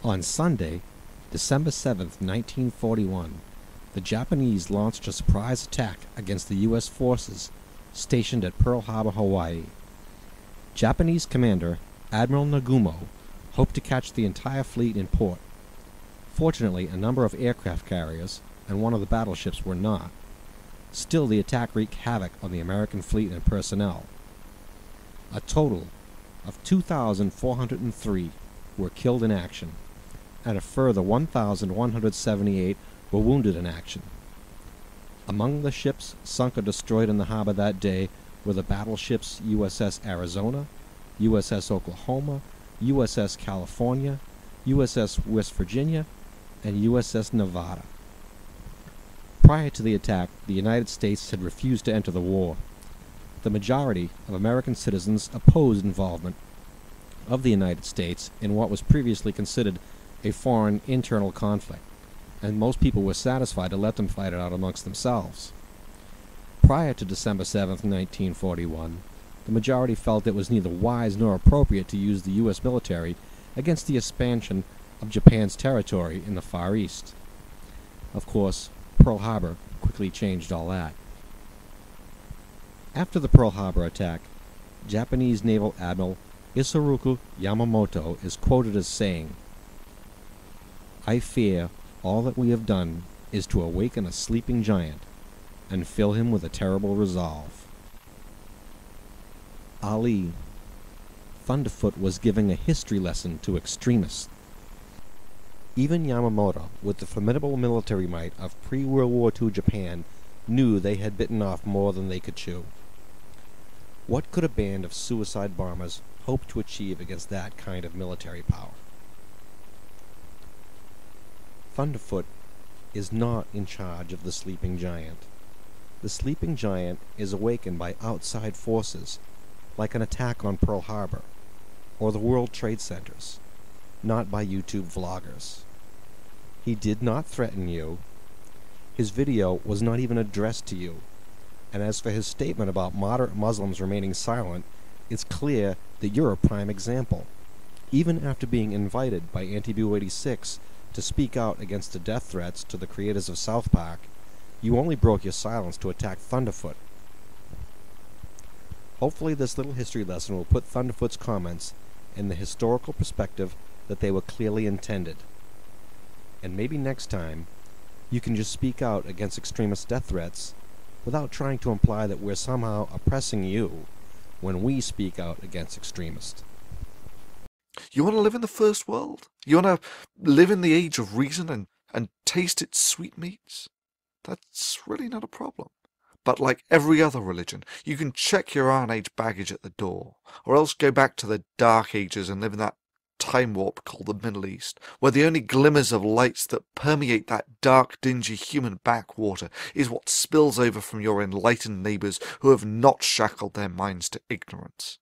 On Sunday, December 7th, 1941, the Japanese launched a surprise attack against the U.S. forces stationed at Pearl Harbor, Hawaii. Japanese commander Admiral Nagumo hoped to catch the entire fleet in port. Fortunately, a number of aircraft carriers and one of the battleships were not. Still, the attack wreaked havoc on the American fleet and personnel. A total of 2,403 were killed in action, and a further 1,178 were wounded in action. Among the ships sunk or destroyed in the harbor that day were the battleships USS Arizona, USS Oklahoma, USS California, USS West Virginia, and USS Nevada. Prior to the attack, the United States had refused to enter the war. The majority of American citizens opposed involvement of the United States in what was previously considered a foreign internal conflict, and most people were satisfied to let them fight it out amongst themselves. Prior to December 7, 1941, the majority felt it was neither wise nor appropriate to use the U.S. military against the expansion of Japan's territory in the Far East. Of course, Pearl Harbor quickly changed all that. After the Pearl Harbor attack, Japanese Naval Admiral Isoroku Yamamoto is quoted as saying, "I fear all that we have done is to awaken a sleeping giant and fill him with a terrible resolve." Ali, Thunderfoot was giving a history lesson to extremists. Even Yamamoto, with the formidable military might of pre-World War II Japan, knew they had bitten off more than they could chew. What could a band of suicide bombers hope to achieve against that kind of military power? Thunderfoot is not in charge of the sleeping giant. The sleeping giant is awakened by outside forces, like an attack on Pearl Harbor, or the World Trade Centers, not by YouTube vloggers. He did not threaten you. His video was not even addressed to you. And as for his statement about moderate Muslims remaining silent, it's clear that you're a prime example. Even after being invited by Anti-Bu 86 to speak out against the death threats to the creators of South Park, you only broke your silence to attack Thunderfoot. Hopefully this little history lesson will put Thunderfoot's comments in the historical perspective that they were clearly intended. And maybe next time, you can just speak out against extremist death threats without trying to imply that we're somehow oppressing you when we speak out against extremists. You want to live in the first world? You want to live in the age of reason and taste its sweetmeats? That's really not a problem. But like every other religion, you can check your Iron Age baggage at the door, or else go back to the Dark Ages and live in that time warp called the Middle East, where the only glimmers of lights that permeate that dark, dingy human backwater is what spills over from your enlightened neighbours who have not shackled their minds to ignorance.